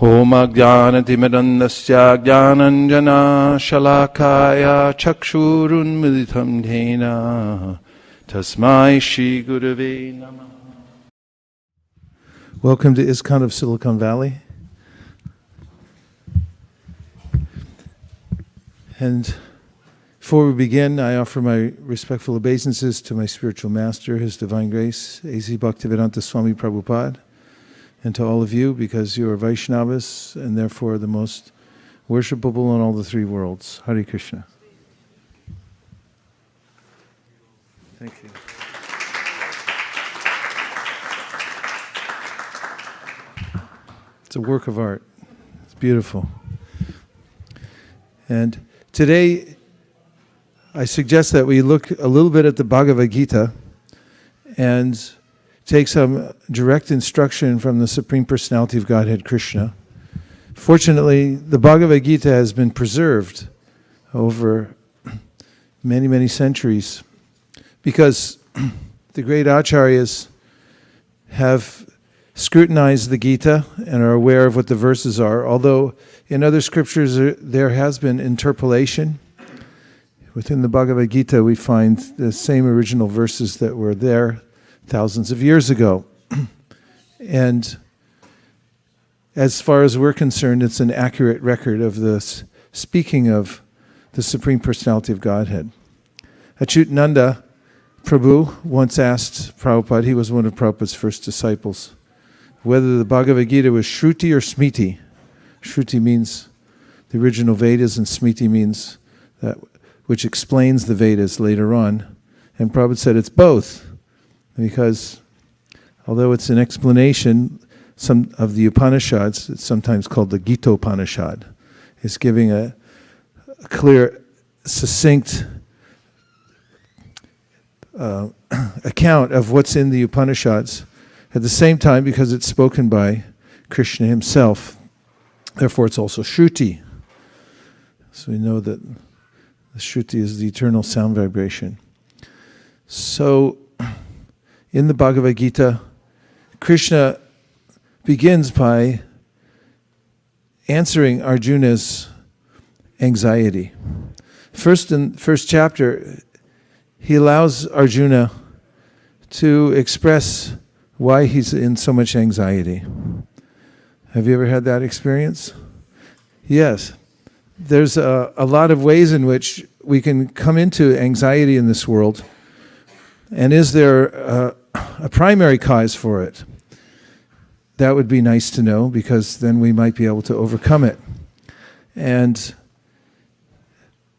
Om Ajnanatimirandasya Jnananjana Shalakaya Chakshurunmilitam Dhena Tasmai Shri Gurave Namah. Welcome to ISKCON of Silicon Valley. And before we begin, I offer my respectful obeisances to my spiritual master, His Divine Grace, A.C. Bhaktivedanta Swami Prabhupada, and to all of you, because you are Vaishnavas and therefore the most worshipable in all the three worlds. Hare Krishna. Thank you. It's a work of art. It's beautiful. And today, I suggest that we look a little bit at the Bhagavad Gita and take some direct instruction from the Supreme Personality of Godhead, Krsna. Fortunately, the Bhagavad Gita has been preserved over many, many centuries because the great acharyas have scrutinized the Gita and are aware of what the verses are, although in other scriptures there has been interpolation. Within the Bhagavad Gita we find the same original verses that were there thousands of years ago. And as far as we're concerned, it's an accurate record of the speaking of the Supreme Personality of Godhead. Achyutananda Prabhu once asked Prabhupada, he was one of Prabhupada's first disciples, whether the Bhagavad Gita was Shruti or Smriti. Shruti means the original Vedas, and Smriti means that which explains the Vedas later on. And Prabhupada said it's both, because although it's an explanation, some of the Upanishads, it's sometimes called the Gita-upanishad, is giving a clear, succinct account of what's in the Upanishads. At the same time, because it's spoken by Krishna himself, therefore it's also Shruti. So we know that the Shruti is the eternal sound vibration. So, in the Bhagavad Gita, Krishna begins by answering Arjuna's anxiety. First, in the first chapter, he allows Arjuna to express why he's in so much anxiety. Have you ever had that experience? Yes. There's a lot of ways in which we can come into anxiety in this world. And is there a primary cause for it? That would be nice to know, because then we might be able to overcome it. And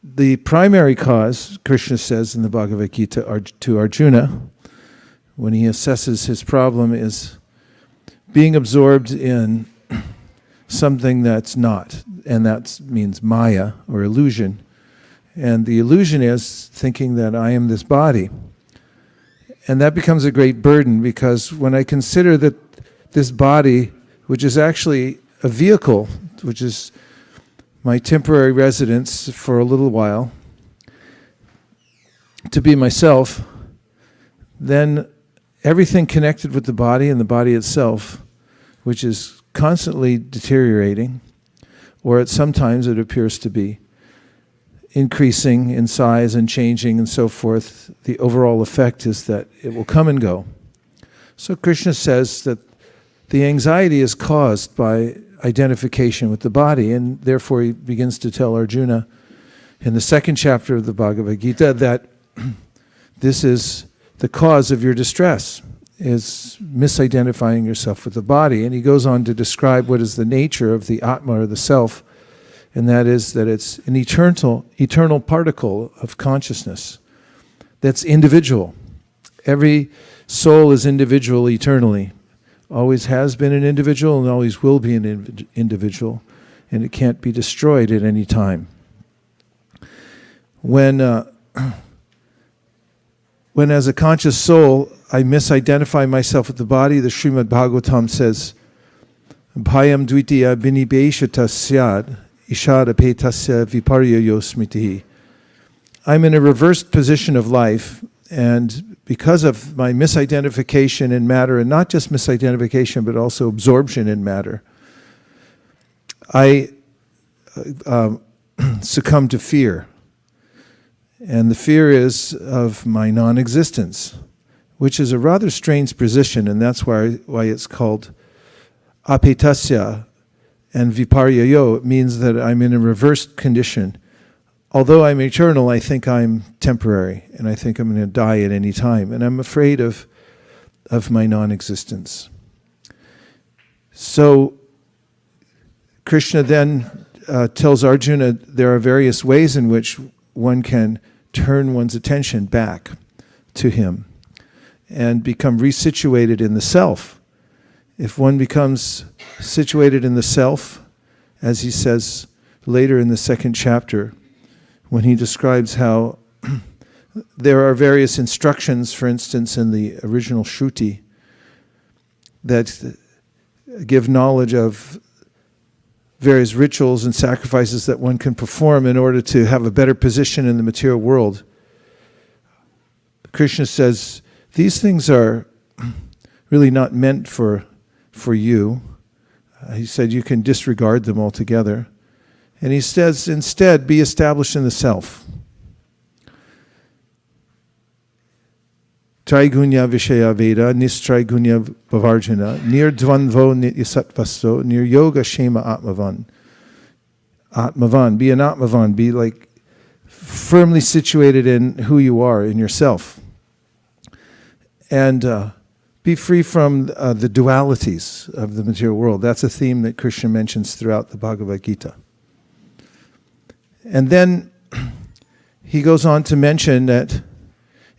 the primary cause, Krishna says in the Bhagavad Gita to Arjuna, when he assesses his problem, is being absorbed in something that's not, and that means Maya, or illusion. And the illusion is thinking that I am this body. And that becomes a great burden, because when I consider that this body, which is actually a vehicle, which is my temporary residence for a little while, to be myself, then everything connected with the body and the body itself, which is constantly deteriorating, or at sometimes it appears to be increasing in size and changing and so forth, the overall effect is that it will come and go. So Krishna says that the anxiety is caused by identification with the body, and therefore he begins to tell Arjuna in the second chapter of the Bhagavad Gita that this is the cause of your distress, is misidentifying yourself with the body. And he goes on to describe what is the nature of the Atma, or the self, and that is that it's an eternal particle of consciousness that's individual. Every soul is individual eternally. Always has been an individual and always will be an individual, and it can't be destroyed at any time. When as a conscious soul I misidentify myself with the body, the Srimad Bhagavatam says, Bhayam dvitiya binibeshata syad ishadapetasya viparyayo smritihi. I'm in a reversed position of life, and because of my misidentification in matter, and not just misidentification, but also absorption in matter, I succumb to fear. And the fear is of my non-existence, which is a rather strange position, and that's why it's called apetasya and viparyayo. It means that I'm in a reversed condition. Although I'm eternal, I think I'm temporary, and I think I'm going to die at any time, and I'm afraid of my non-existence. So Krishna then tells Arjuna there are various ways in which one can turn one's attention back to him and become resituated in the self. If one becomes situated in the self, as he says later in the second chapter, when he describes how there are various instructions, for instance, in the original Shruti, that give knowledge of various rituals and sacrifices that one can perform in order to have a better position in the material world. Krishna says, these things are really not meant for you. He said you can disregard them altogether. And he says, instead, be established in the self. Traigunya Vishaya Veda, Nistraigunya Bhavarjana, Nirdvandvo Nityasatvaso, Niryoga Shema Atmavan. Atmavan, be an Atmavan, be like firmly situated in who you are, in yourself. And be free from the dualities of the material world. That's a theme that Krishna mentions throughout the Bhagavad Gita. And then he goes on to mention that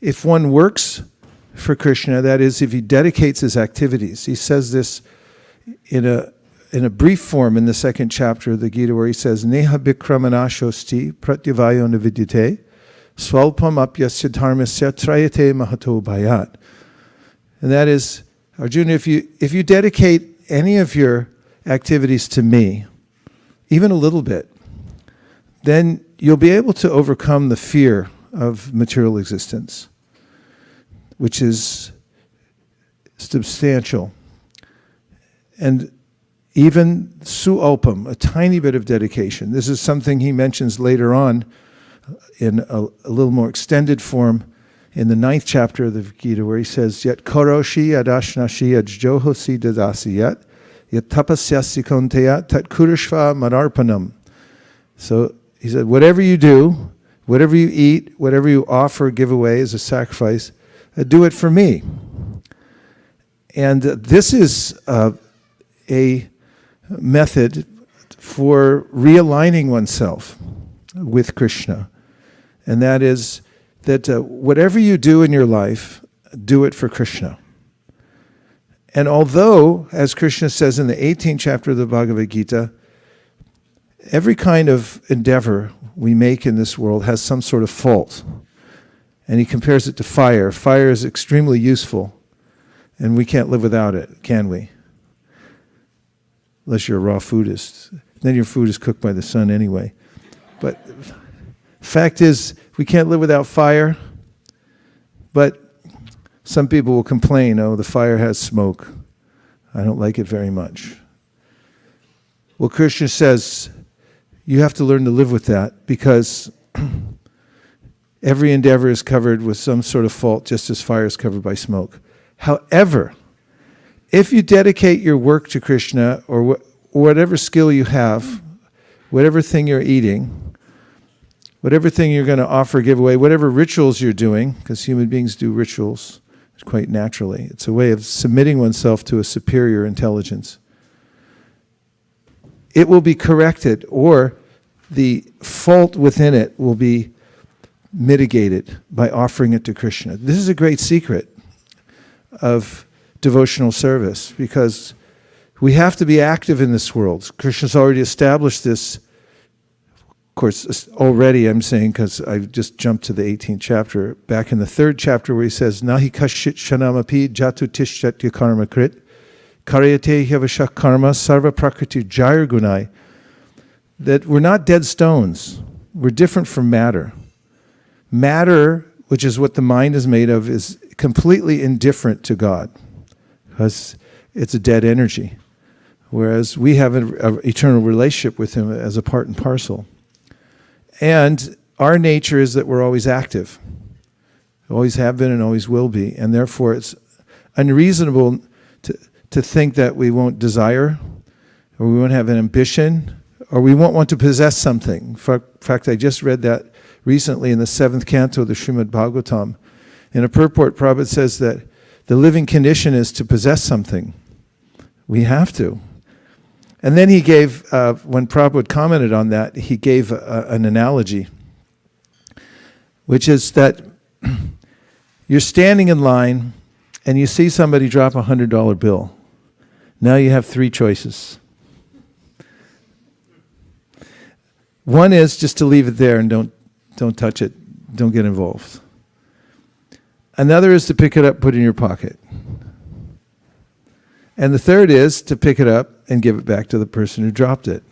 if one works for Krishna, that is, if he dedicates his activities, he says this in a brief form in the second chapter of the Gita, where he says, Neha bikramanashosti pratyavayo navidyate swalpam apyasya dharmasya trayate mahato bhayat. And that is, Arjuna, if you dedicate any of your activities to me, even a little bit, then you'll be able to overcome the fear of material existence, which is substantial. And even suopam, a tiny bit of dedication. This is something he mentions later on in a little more extended form in the 9th chapter of the Gita, where he says, Yat koroshi adashnashi ajjohosi dadasiyat, yat tapasyasi konteyat tat kurishva manarpanam. So he said, whatever you do, whatever you eat, whatever you offer, give away as a sacrifice, do it for me. And this is a method for realigning oneself with Krishna. And that is that whatever you do in your life, do it for Krishna. And although, as Krishna says in the 18th chapter of the Bhagavad Gita, every kind of endeavor we make in this world has some sort of fault. And he compares it to fire. Fire is extremely useful, and we can't live without it, can we? Unless you're a raw foodist. Then your food is cooked by the sun anyway. But fact is, we can't live without fire. But some people will complain, oh, the fire has smoke. I don't like it very much. Well, Krishna says, you have to learn to live with that, because every endeavor is covered with some sort of fault, just as fire is covered by smoke. However, if you dedicate your work to Krishna, or whatever skill you have, whatever thing you're eating, whatever thing you're going to offer, give away, whatever rituals you're doing, because human beings do rituals quite naturally. It's a way of submitting oneself to a superior intelligence. It will be corrected, or the fault within it will be mitigated by offering it to Krishna. This is a great secret of devotional service, because we have to be active in this world. Krishna's already established this. Of course, already I'm saying, because I've just jumped to the 18th chapter, back in the 3rd chapter where he says, Nahi kashit shanamapi jatu tishyat karma krit, karyate hyavashak karma sarva prakriti jayar gunai, that we're not dead stones. We're different from matter. Matter, which is what the mind is made of, is completely indifferent to God, because it's a dead energy. whereas we have an eternal relationship with him as a part and parcel. And our nature is that we're always active. Always have been and always will be. And therefore it's unreasonable to think that we won't desire, or we won't have an ambition, or we won't want to possess something. In fact, I just read that recently in the 7th canto of the Srimad Bhagavatam. In a purport, Prabhupada says that the living condition is to possess something. We have to. And then he gave, when Prabhupada commented on that, he gave an analogy, which is that you're standing in line and you see somebody drop a $100 bill. Now you have 3 choices. One is just to leave it there and don't touch it, don't get involved. Another is to pick it up, put it in your pocket. And the third is to pick it up and give it back to the person who dropped it.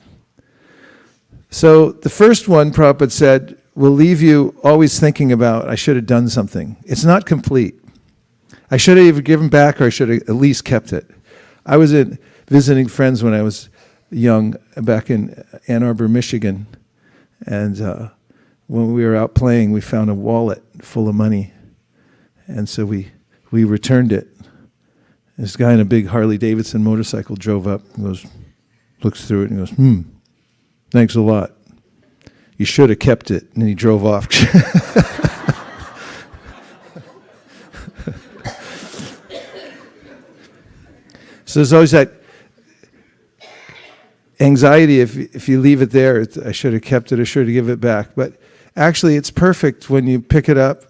So the first one, Prabhupada said, will leave you always thinking about, I should have done something. It's not complete. I should have either given back or I should have at least kept it. I was visiting friends when I was young back in Ann Arbor, Michigan. And when we were out playing, we found a wallet full of money. And so we returned it. This guy in a big Harley Davidson motorcycle drove up and goes, looks through it and goes, thanks a lot. You should have kept it. And then he drove off. So there's always that anxiety if you leave it there, I should have kept it, I should have given it back. But actually it's perfect when you pick it up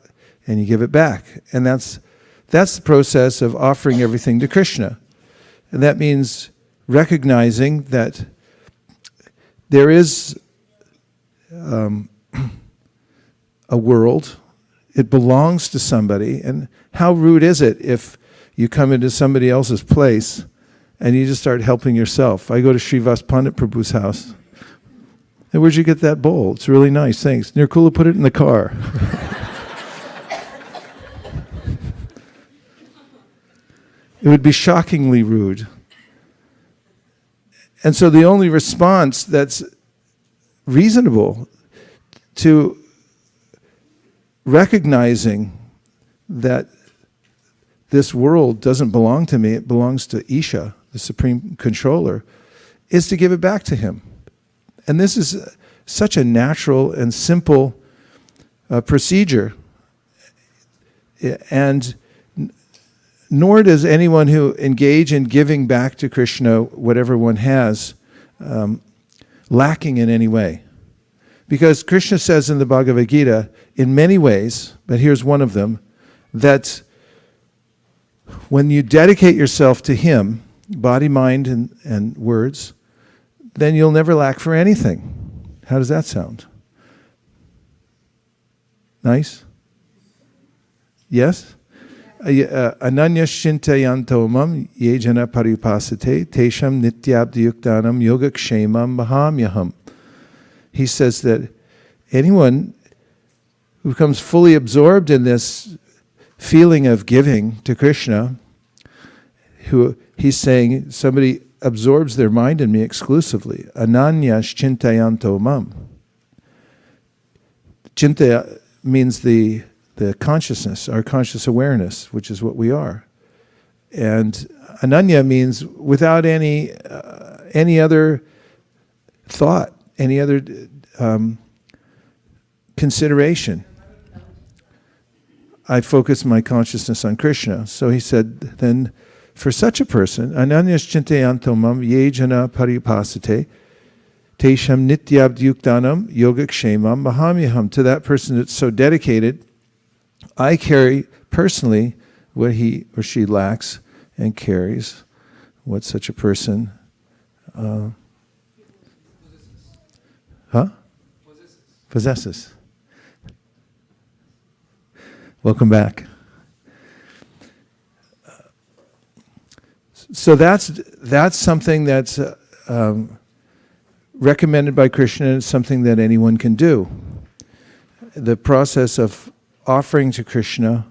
and you give it back. And that's the process of offering everything to Krishna. And that means recognizing that there is a world, it belongs to somebody, and how rude is it if you come into somebody else's place and you just start helping yourself. I go to Srivas Pandit Prabhu's house. And where'd you get that bowl? It's really nice, thanks. Nirkula put it in the car. It would be shockingly rude. And so the only response that's reasonable to recognizing that this world doesn't belong to me, it belongs to Isha, the Supreme Controller, is to give it back to him. And this is such a natural and simple procedure. And nor does anyone who engage in giving back to Krishna whatever one has lacking in any way. Because Krishna says in the Bhagavad Gita, in many ways, but here's one of them, that when you dedicate yourself to him, body, mind, and words, then you'll never lack for anything. How does that sound? Nice? Yes? Ananya shintayanto mam yejana paripasate tesham nityabdiyuktanam yogakshemam mahamyaham. He says that anyone who becomes fully absorbed in this feeling of giving to Krishna, who he's saying somebody absorbs their mind in me exclusively. Ananyash chintayanto mam. Chinta means the consciousness, our conscious awareness, which is what we are. And ananya means without any other thought, any other consideration. I focus my consciousness on Krishna. So he said, then for such a person, ananyas chintayanto mam yejana paripasate tesham nityabdyuktanam yogakshemam mahamyaham. To that person that's so dedicated, I carry personally what he or she lacks and carries what such a person possesses. Welcome back. So that's something that's recommended by Krishna, and it's something that anyone can do. The process of offering to Krishna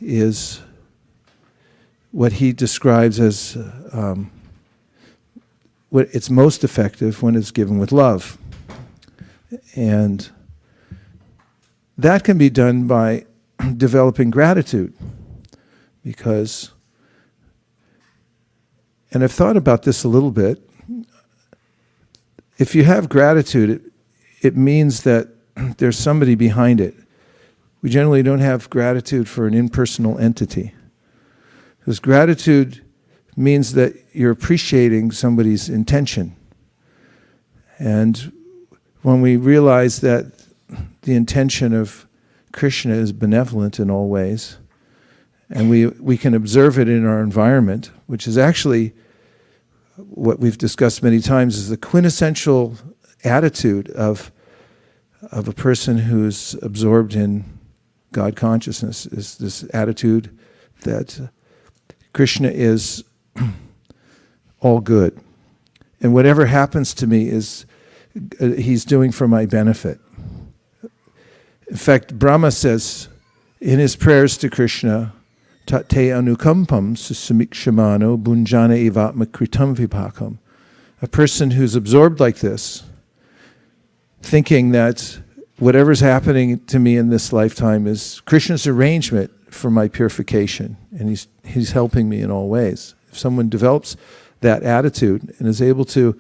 is what he describes as it's most effective when it's given with love. And that can be done by developing gratitude, because, and I've thought about this a little bit, if you have gratitude, it means that there's somebody behind it. We generally don't have gratitude for an impersonal entity, because gratitude means that you're appreciating somebody's intention. And when we realize that the intention of Krishna is benevolent in all ways, and we can observe it in our environment, which is actually what we've discussed many times, is the quintessential attitude of a person who's absorbed in God consciousness, is this attitude that Krishna is all good. And whatever happens to me is he's doing for my benefit. In fact, Brahma says in his prayers to Krishna, Tate anukampam susamikshimano bunjana evatma kritam vipakam. A person who's absorbed like this, thinking that whatever's happening to me in this lifetime is Krishna's arrangement for my purification, and he's helping me in all ways. If someone develops that attitude and is able to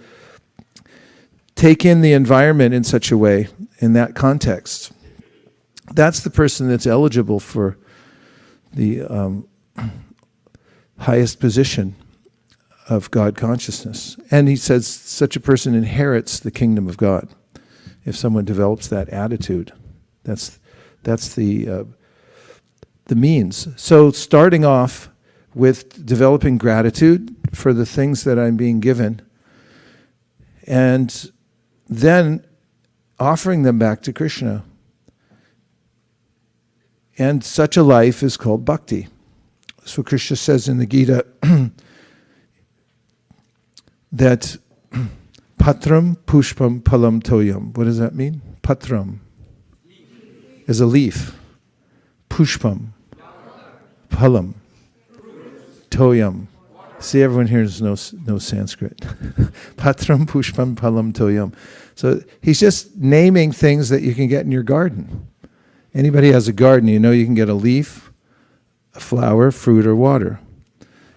take in the environment in such a way, in that context, that's the person that's eligible for the highest position of God consciousness. And he says such a person inherits the kingdom of God. If someone develops that attitude, that's the means. So starting off with developing gratitude for the things that I'm being given, and then offering them back to Krishna. And such a life is called bhakti. So Krishna says in the Gita that patram pushpam palam toyam. What does that mean? Patram is a leaf. Pushpam, palam, toyam. See, everyone here knows Sanskrit. Patram pushpam palam toyam. So he's just naming things that you can get in your garden. Anybody has a garden, you know you can get a leaf, a flower, fruit, or water.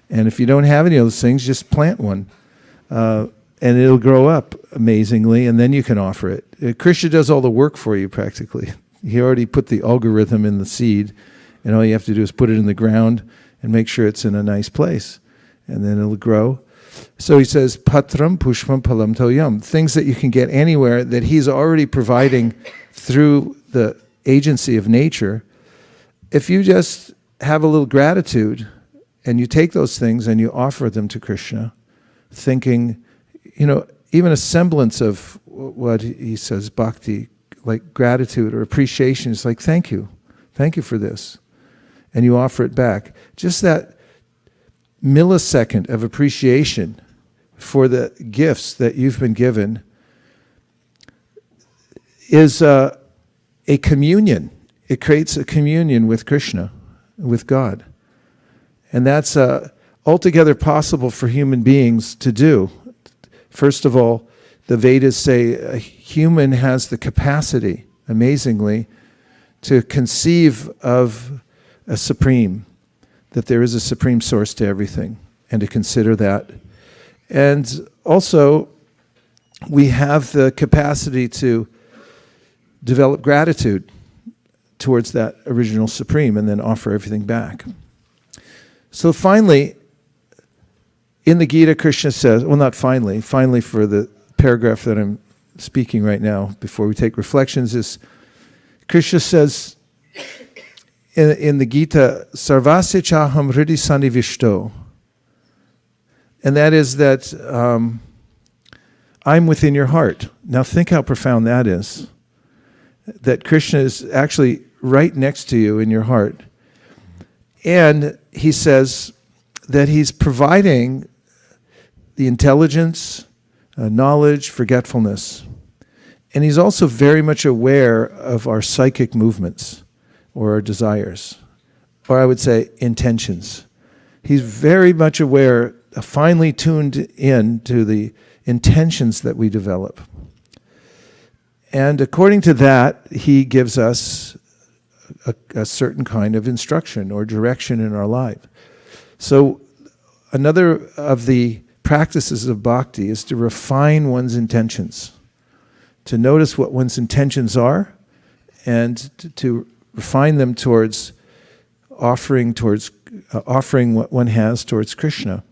And if you don't have any of those things, just plant one. And it'll grow up amazingly, and then you can offer it. Krishna does all the work for you, practically. He already put the algorithm in the seed, and all you have to do is put it in the ground and make sure it's in a nice place. And then it'll grow. So he says, patram pushpam palam toyam. Things that you can get anywhere that he's already providing through the agency of nature. If you just have a little gratitude and you take those things and you offer them to Krishna, thinking, even a semblance of what he says, bhakti, like gratitude or appreciation, is like, thank you for this. And you offer it back. Just that millisecond of appreciation for the gifts that you've been given is a communion. It creates a communion with Krishna, with God. And that's altogether possible for human beings to do. First of all, the Vedas say a human has the capacity, amazingly, to conceive of a supreme, that there is a supreme source to everything, and to consider that. And also, we have the capacity to develop gratitude towards that original supreme and then offer everything back. So finally, in the Gita, Krishna says, well, not finally for the paragraph that I'm speaking right now, before we take reflections, is Krishna says in the Gita, sarvasya chaham hridi sannivishto. And that is that I'm within your heart. Now think how profound that is. That Krishna is actually right next to you in your heart. And he says that he's providing the intelligence, knowledge, forgetfulness. And he's also very much aware of our psychic movements or our desires, or I would say intentions. He's very much aware, finely tuned in to the intentions that we develop. And according to that, he gives us a certain kind of instruction or direction in our life. So another of the practices of bhakti is to refine one's intentions, to notice what one's intentions are, and to refine them towards offering what one has towards Krishna.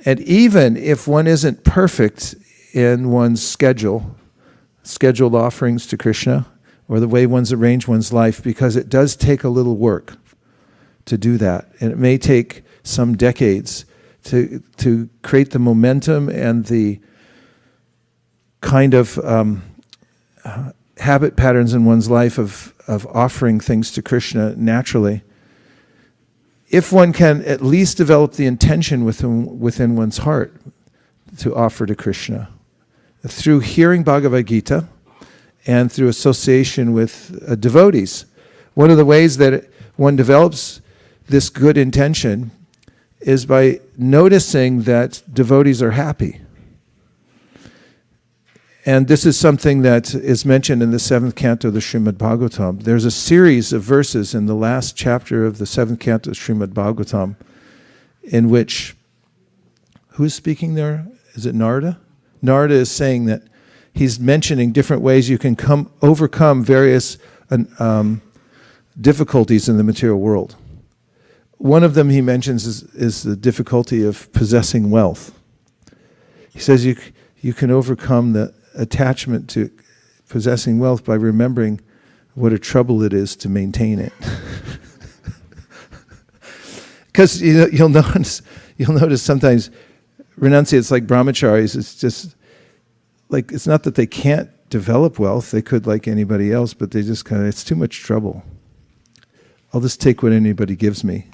And even if one isn't perfect in one's scheduled offerings to Krishna, or the way one's arranged one's life, because it does take a little work to do that. And it may take some decades to create the momentum and the kind of habit patterns in one's life of offering things to Krishna naturally. If one can at least develop the intention within one's heart to offer to Krishna, through hearing Bhagavad Gita and through association with devotees. One of the ways that one develops this good intention is by noticing that devotees are happy. And this is something that is mentioned in the 7th canto of the Srimad Bhagavatam. There's a series of verses in the last chapter of the 7th canto of Srimad Bhagavatam in which, who's speaking there? Is it Narada? Narada is saying that he's mentioning different ways you can overcome various difficulties in the material world. One of them he mentions is the difficulty of possessing wealth. He says you can overcome the attachment to possessing wealth by remembering what a trouble it is to maintain it. Because you'll notice sometimes renunciates like brahmacharis, it's just like, it's not that they can't develop wealth, they could like anybody else, but they just it's too much trouble. I'll just take what anybody gives me.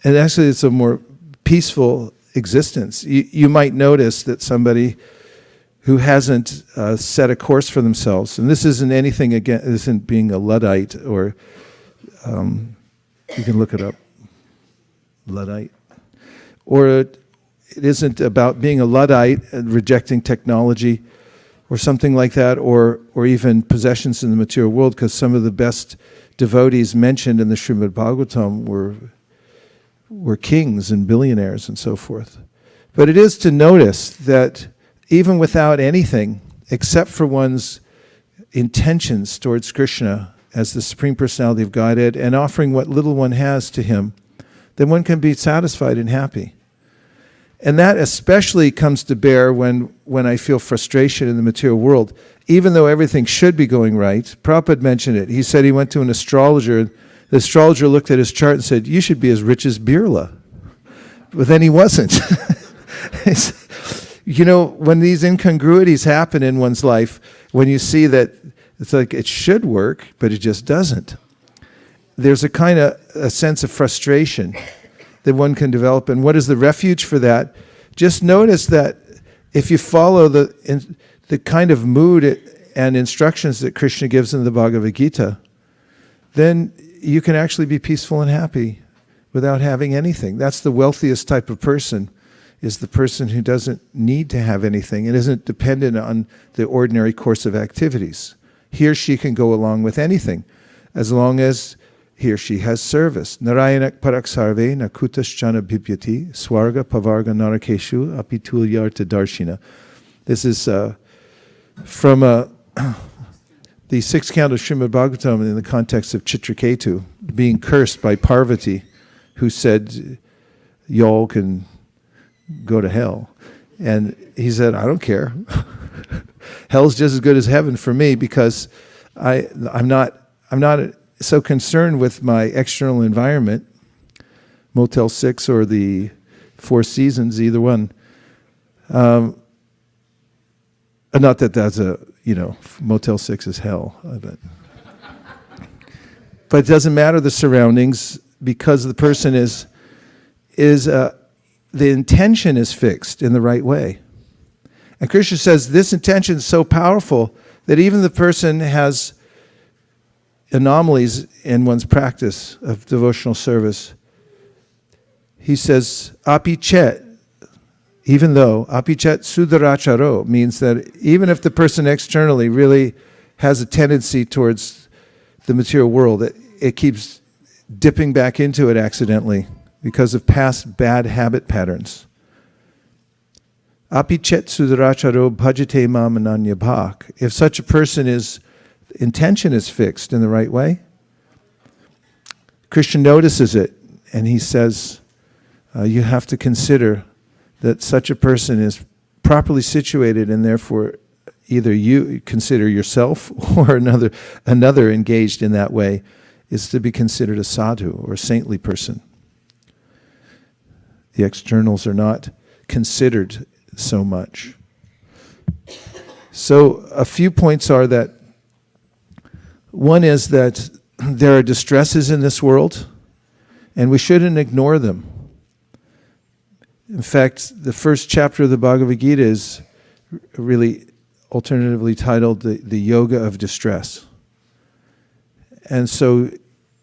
And actually it's a more peaceful existence. You might notice that somebody who hasn't set a course for themselves, and this isn't anything again, this isn't being a Luddite, or you can look it up, Luddite, or it isn't about being a Luddite and rejecting technology or something like that, or even possessions in the material world, because some of the best devotees mentioned in the Srimad Bhagavatam were kings and billionaires and so forth. But it is to notice that even without anything, except for one's intentions towards Krishna as the Supreme Personality of Godhead, and offering what little one has to him, then one can be satisfied and happy. And that especially comes to bear when I feel frustration in the material world. Even though everything should be going right, Prabhupada mentioned it. He said he went to an astrologer. The astrologer looked at his chart and said, "You should be as rich as Birla." But then he wasn't. When these incongruities happen in one's life, when you see that it's like it should work, but it just doesn't, there's a sense of frustration that one can develop. And what is the refuge for that? Just notice that if you follow the kind of mood and instructions that Krishna gives in the Bhagavad Gita, then you can actually be peaceful and happy without having anything. That's the wealthiest type of person, is the person who doesn't need to have anything and isn't dependent on the ordinary course of activities. He or she can go along with anything as long as he or she has service. Narayanak parak sarve nakutaschana bhipyati swarga pavarga narakeshu apitulyarta darshina. This is from the 6th canto of Srimad Bhagavatam in the context of Chitraketu being cursed by Parvati, who said, "Y'all can go to hell." And he said, "I don't care. Hell's just as good as heaven for me, because I'm not so concerned with my external environment, Motel 6 or the Four Seasons, either one. Not that that's Motel 6 is hell, but it doesn't matter the surroundings, because the person the intention is fixed in the right way. And Krishna says this intention is so powerful that even the person has anomalies in one's practice of devotional service. He says, "Api chet," Even though apichet sudaracharo means that even if the person externally really has a tendency towards the material world, it keeps dipping back into it accidentally because of past bad habit patterns. Apichet sudaracharo bhajate mam ananya bhak. If such a person's intention is fixed in the right way, Krishna notices it and he says, you have to consider that such a person is properly situated, and therefore either you consider yourself or another engaged in that way is to be considered a sadhu or a saintly person. The externals are not considered so much. So a few points are that one is that there are distresses in this world and we shouldn't ignore them. In fact, the first chapter of the Bhagavad Gita is really alternatively titled the Yoga of Distress. And so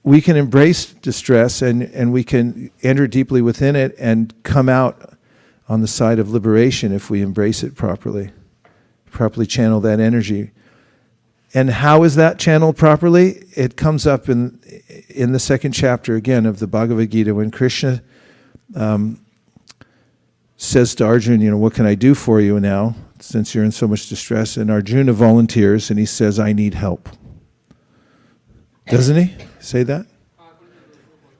we can embrace distress and we can enter deeply within it and come out on the side of liberation if we embrace it properly channel that energy. And how is that channeled properly? It comes up in the second chapter again of the Bhagavad Gita when Krishna says to Arjuna, what can I do for you now, since you're in so much distress? And Arjuna volunteers, and he says, I need help. Doesn't he say that?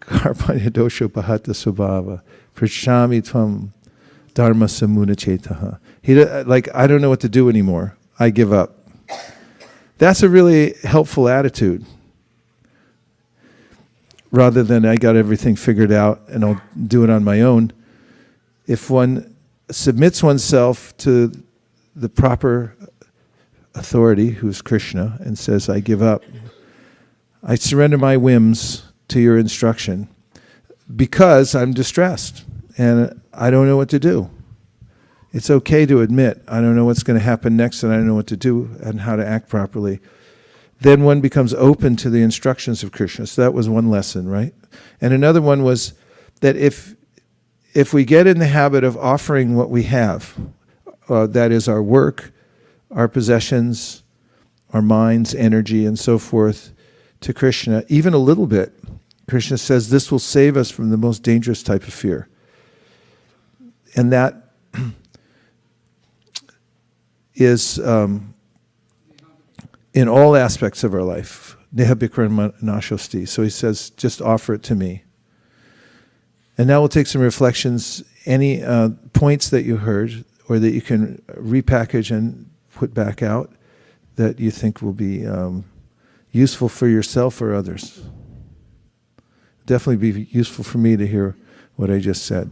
Karpanya dosho bahata subhava prachami tvam dharma samuna chetaha. I don't know what to do anymore. I give up. That's a really helpful attitude. Rather than I got everything figured out and I'll do it on my own. If one submits oneself to the proper authority, who's Krishna, and says, I give up, I surrender my whims to your instruction because I'm distressed and I don't know what to do. It's okay to admit, I don't know what's going to happen next and I don't know what to do and how to act properly. Then one becomes open to the instructions of Krishna. So that was one lesson, right? And another one was that if we get in the habit of offering what we have, that is our work, our possessions, our minds, energy, and so forth, to Krishna, even a little bit, Krishna says this will save us from the most dangerous type of fear. And that is in all aspects of our life. Neha bikran nashosti. So he says, just offer it to me. And now we'll take some reflections, any points that you heard or that you can repackage and put back out that you think will be useful for yourself or others. Definitely be useful for me to hear what I just said.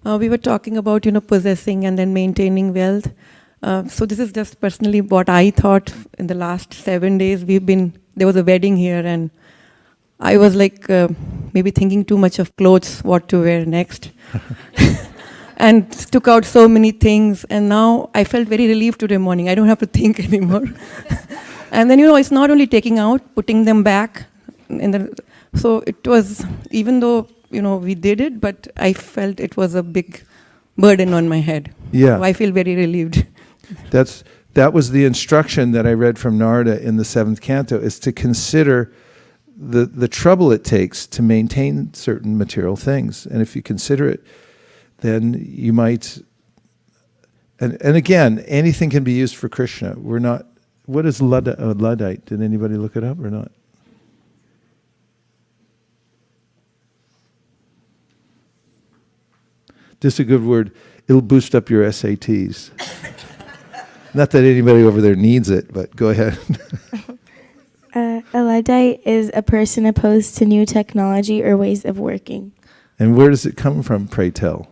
We were talking about, possessing and then maintaining wealth. So this is just personally what I thought in the last 7 days. There was a wedding here and I was like maybe thinking too much of clothes, what to wear next. And took out so many things. And now I felt very relieved today morning. I don't have to think anymore. And then, it's not only taking out, putting them back. So it was, even though, we did it, but I felt it was a big burden on my head. Yeah. So I feel very relieved. That was the instruction that I read from Narada in the 7th canto, is to consider the trouble it takes to maintain certain material things. And if you consider it, then you might, and again, anything can be used for Krishna. We're not, what is Luddite? Did anybody look it up or not? Just a good word. It'll boost up your SATs. Not that anybody over there needs it, but go ahead. A Luddite is a person opposed to new technology or ways of working. And where does it come from, pray tell?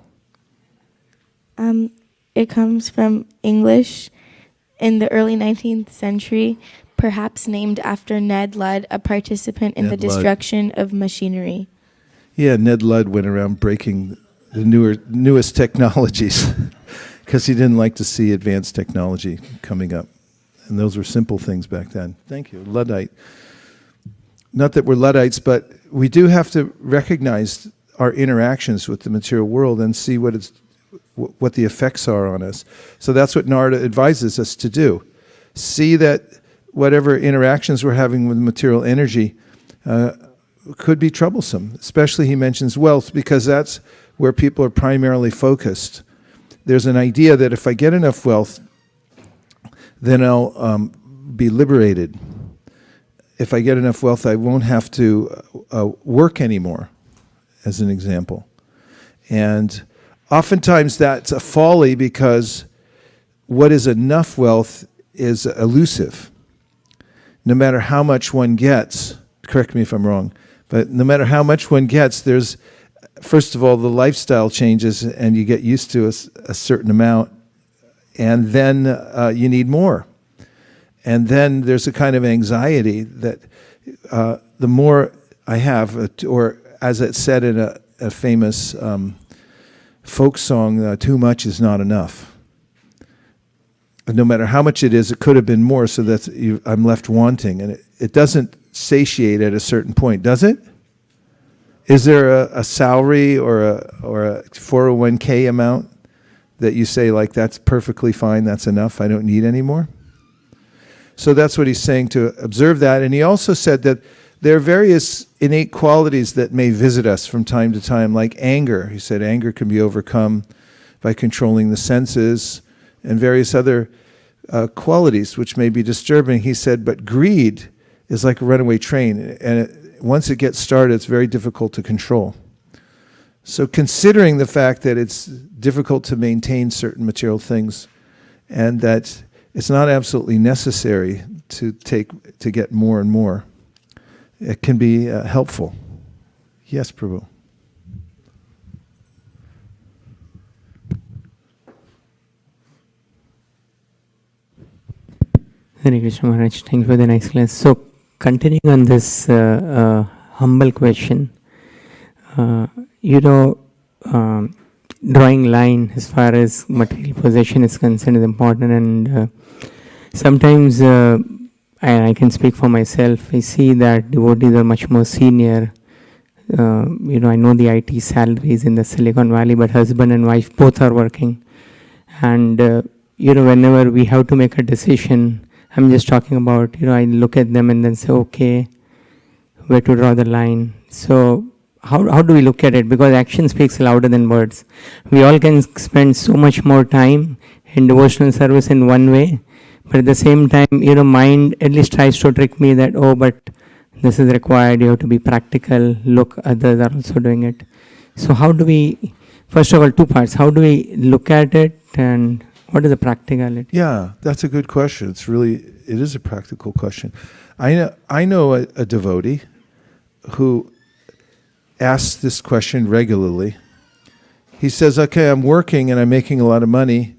It comes from English in the early 19th century, perhaps named after Ned Ludd, a participant in the destruction of machinery. Yeah, Ned Ludd went around breaking the newest technologies because he didn't like to see advanced technology coming up. And those were simple things back then. Thank you. Luddite. Not that we're Luddites, but we do have to recognize our interactions with the material world and see what the effects are on us. So that's what Narada advises us to do. See that whatever interactions we're having with material energy could be troublesome. Especially he mentions wealth because that's where people are primarily focused. There's an idea that if I get enough wealth, then I'll be liberated. If I get enough wealth, I won't have to work anymore, as an example. And oftentimes that's a folly because what is enough wealth is elusive. No matter how much one gets, correct me if I'm wrong, but no matter how much one gets, there's, first of all, the lifestyle changes and you get used to a certain amount, and then you need more. And then there's a kind of anxiety that the more I have, or as it's said in a famous folk song, too much is not enough. No matter how much it is, it could have been more, so that I'm left wanting. And it doesn't satiate at a certain point, does it? Is there a salary or a 401k amount that you say, like, that's perfectly fine, that's enough, I don't need any more? So that's what he's saying, to observe that. And he also said that there are various innate qualities that may visit us from time to time, like anger. He said anger can be overcome by controlling the senses, and various other qualities which may be disturbing. He said, but greed is like a runaway train, and once it gets started, it's very difficult to control. So considering the fact that it's difficult to maintain certain material things, and that it's not absolutely necessary to get more and more, it can be helpful. Yes, Prabhu. Hare Krishna Maharaj, thank you for the nice class. So, continuing on this humble question, drawing line as far as material possession is concerned is important, and sometimes, I can speak for myself, I see that devotees are much more senior. I know the IT salaries in the Silicon Valley, but husband and wife both are working. And, whenever we have to make a decision, I'm just talking about, I look at them and then say, okay, where to draw the line. So how do we look at it? Because action speaks louder than words. We all can spend so much more time in devotional service in one way, but at the same time, mind at least tries to trick me that, but this is required, you have to be practical, look, others are also doing it. So how do we, first of all, two parts, how do we look at it, and what is the practicality? Yeah, that's a good question. It is a practical question. I know a devotee who asks this question regularly. He says, okay, I'm working and I'm making a lot of money,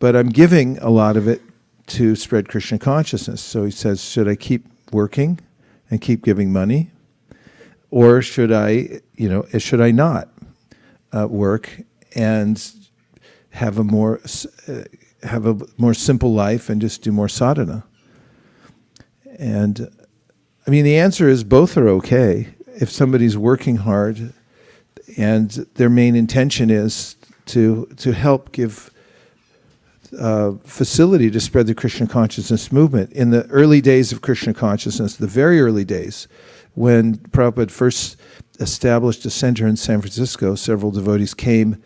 but I'm giving a lot of it to spread Krishna consciousness. So he says, should I keep working and keep giving money? Or should I not work and have a more simple life and just do more sadhana? And I mean, the answer is both are okay. If somebody's working hard and their main intention is to help give facility to spread the Krishna consciousness movement. In the early days of Krishna consciousness, the very early days, when Prabhupada first established a center in San Francisco, several devotees came,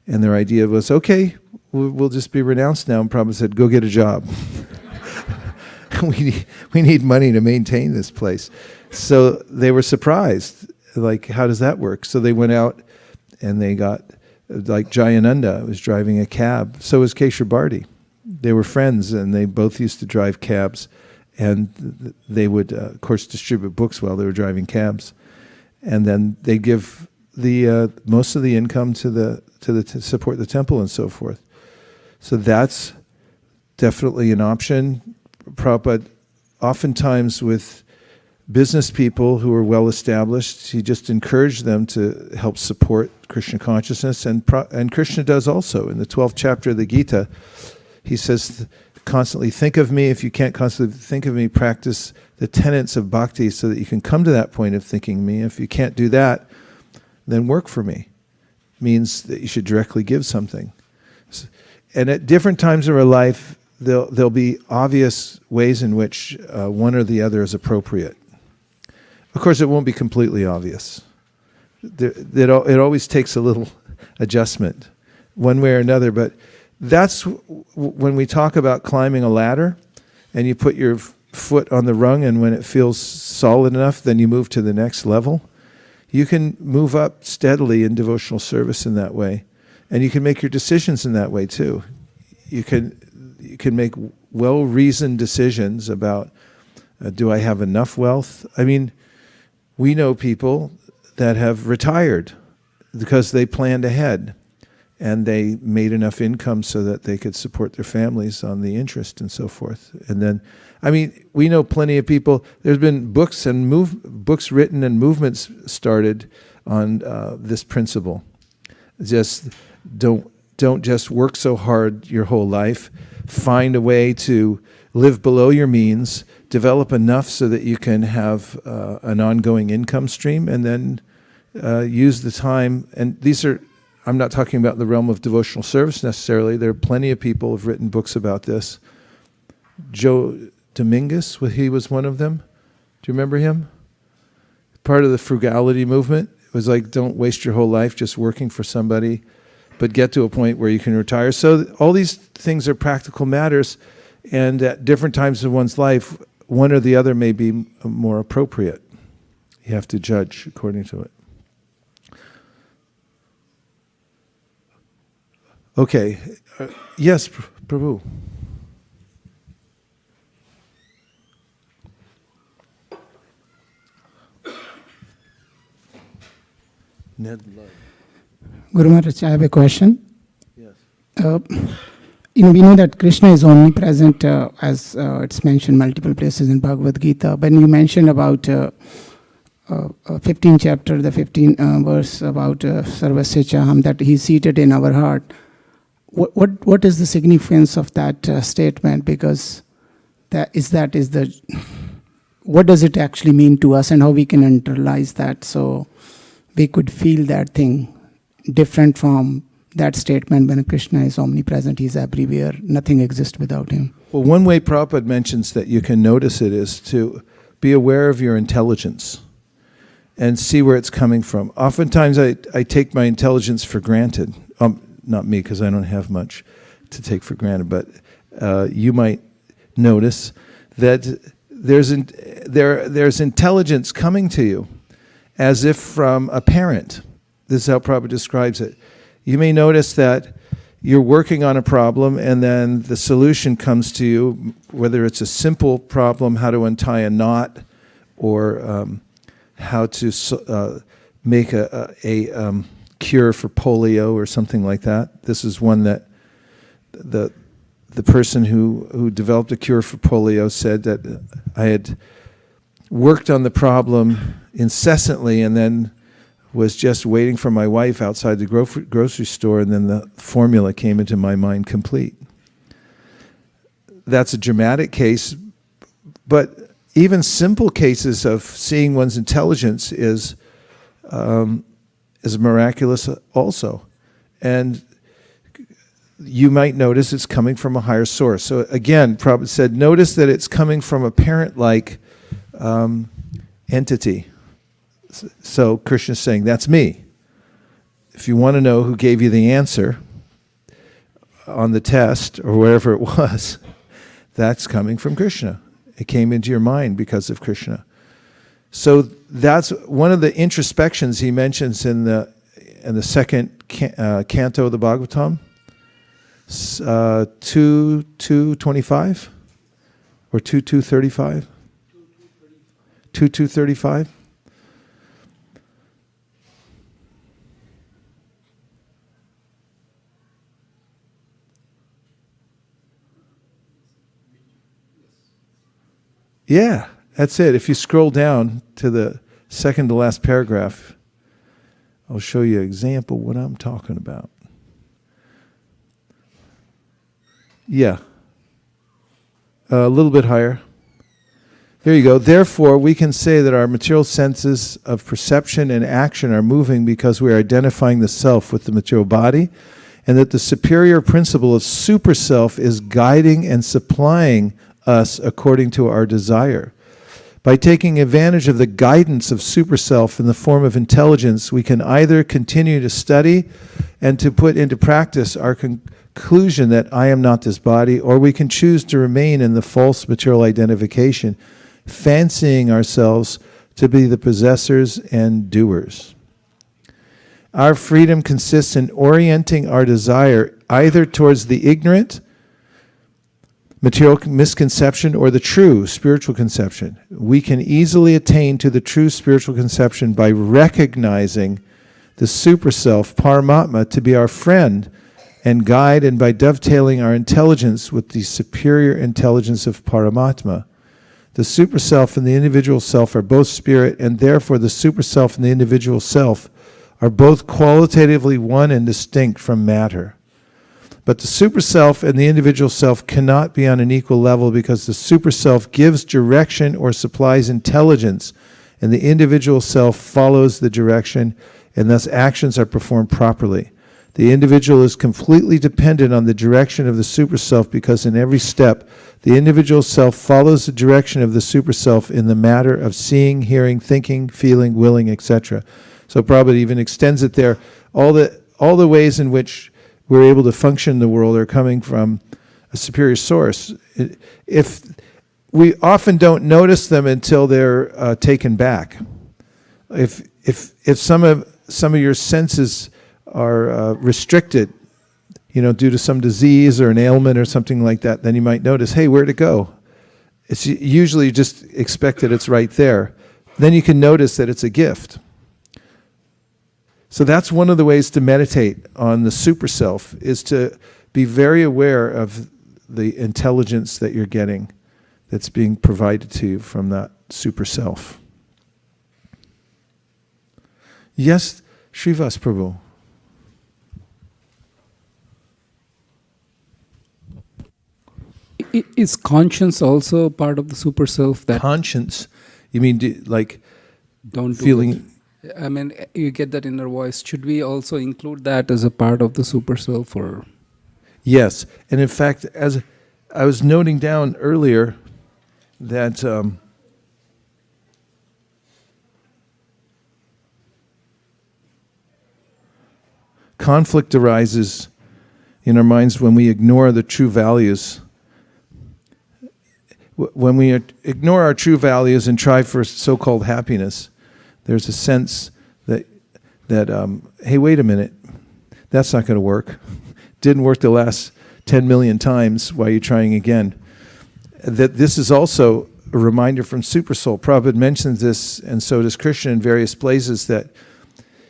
and their idea was, okay, we'll just be renounced now. And Prabhupada said, go get a job. we need money to maintain this place. So they were surprised, like, how does that work? So they went out and they got, like Jayananda was driving a cab. So was Kesha Bharti. They were friends and they both used to drive cabs, and they would, of course, distribute books while they were driving cabs. And then they give the most of the income to support the temple and so forth. So that's definitely an option. Prabhupada, oftentimes with business people who are well established, he just encouraged them to help support Krishna consciousness, and Krishna does also. In the 12th chapter of the Gita, he says, constantly think of me. If you can't constantly think of me, practice the tenets of bhakti so that you can come to that point of thinking me. If you can't do that, then work for me. Means that you should directly give something. And at different times of our life, there'll be obvious ways in which one or the other is appropriate. Of course, it won't be completely obvious. It always takes a little adjustment, one way or another. But that's when we talk about climbing a ladder, and you put your foot on the rung, and when it feels solid enough, then you move to the next level. You can move up steadily in devotional service in that way, and you can make your decisions in that way too. You can make well-reasoned decisions about, do I have enough wealth? I mean, we know people that have retired because they planned ahead and they made enough income so that they could support their families on the interest and so forth. And then, I mean, we know plenty of people. There's been books written and movements started on this principle. Just don't just work so hard your whole life. Find a way to live below your means, develop enough so that you can have an ongoing income stream, and then use the time. And these are, I'm not talking about the realm of devotional service necessarily. There are plenty of people who have written books about this. Joe Dominguez, he was one of them. Do you remember him? Part of the frugality movement. It was like, don't waste your whole life just working for somebody, but get to a point where you can retire. So all these things are practical matters, and at different times of one's life, one or the other may be more appropriate. You have to judge according to it. Okay. Yes, Prabhu. Ned Love. Guru Maharaj, I have a question. Yes. We know that Krishna is omnipresent, as it's mentioned multiple places in Bhagavad Gita. When you mentioned about 15th chapter, the 15th verse about Sarvasya Chaham, that he's seated in our heart. What is the significance of that statement? Because what does it actually mean to us, and how we can internalize that so we could feel that thing different from that statement when Krishna is omnipresent, he's everywhere, nothing exists without him. Well, one way Prabhupada mentions that you can notice it is to be aware of your intelligence and see where it's coming from. Oftentimes I take my intelligence for granted. Not me, because I don't have much to take for granted, but you might notice that there's intelligence coming to you as if from a parent. This is how Prabhupada describes it. You may notice that you're working on a problem and then the solution comes to you, whether it's a simple problem, how to untie a knot, or how to make a cure for polio or something like that. This is one that the person who developed a cure for polio said that I had worked on the problem incessantly and then was just waiting for my wife outside the grocery store, and then the formula came into my mind complete. That's a dramatic case, but even simple cases of seeing one's intelligence is miraculous also. And you might notice it's coming from a higher source. So again, Prabhupada said, notice that it's coming from a parent-like entity. So Krishna's saying, that's me. If you want to know who gave you the answer on the test or wherever it was, that's coming from Krishna. It came into your mind because of Krishna. So that's one of the introspections he mentions in the second canto of the Bhagavatam, 2:25 or 2:35? 2:35. Yeah, that's it. If you scroll down to the second to last paragraph, I'll show you an example of what I'm talking about. Yeah. A little bit higher. There you go. Therefore, we can say that our material senses of perception and action are moving because we are identifying the self with the material body, and that the superior principle of super self is guiding and supplying us according to our desire. By taking advantage of the guidance of super self in the form of intelligence, we can either continue to study and to put into practice our conclusion that I am not this body, or we can choose to remain in the false material identification, fancying ourselves to be the possessors and doers. Our freedom consists in orienting our desire either towards the ignorant material misconception or the true spiritual conception. We can easily attain to the true spiritual conception by recognizing the super self, Paramatma, to be our friend and guide, and by dovetailing our intelligence with the superior intelligence of Paramatma. The super self and the individual self are both spirit, and therefore the super self and the individual self are both qualitatively one and distinct from matter. But the super self and the individual self cannot be on an equal level because the super self gives direction or supplies intelligence, and the individual self follows the direction, and thus actions are performed properly. The individual is completely dependent on the direction of the super self because in every step, the individual self follows the direction of the super self in the matter of seeing, hearing, thinking, feeling, willing, etc. So Prabhupada even extends it there. All the ways in which we're able to function in the world are coming from a superior source. If we often don't notice them until they're taken back. If some of your senses are restricted, due to some disease or an ailment or something like that, then you might notice, hey, where'd it go? It's usually just expect that it's right there. Then you can notice that it's a gift. So that's one of the ways to meditate on the super self, is to be very aware of the intelligence that you're getting that's being provided to you from that super self. Yes, Srivas Prabhu. Is conscience also part of the super self? That Conscience? You mean don't feeling? do it? I mean, you get that inner voice. Should we also include that as a part of the super self, or? Yes, and in fact, as I was noting down earlier, that conflict arises in our minds when we ignore the true values. When we ignore our true values and try for so-called happiness, there's a sense that hey, wait a minute, that's not going to work. Didn't work the last 10 million times. Why are you trying again? That this is also a reminder from Super Soul. Prabhupada mentions this, and so does Krishna in various places, that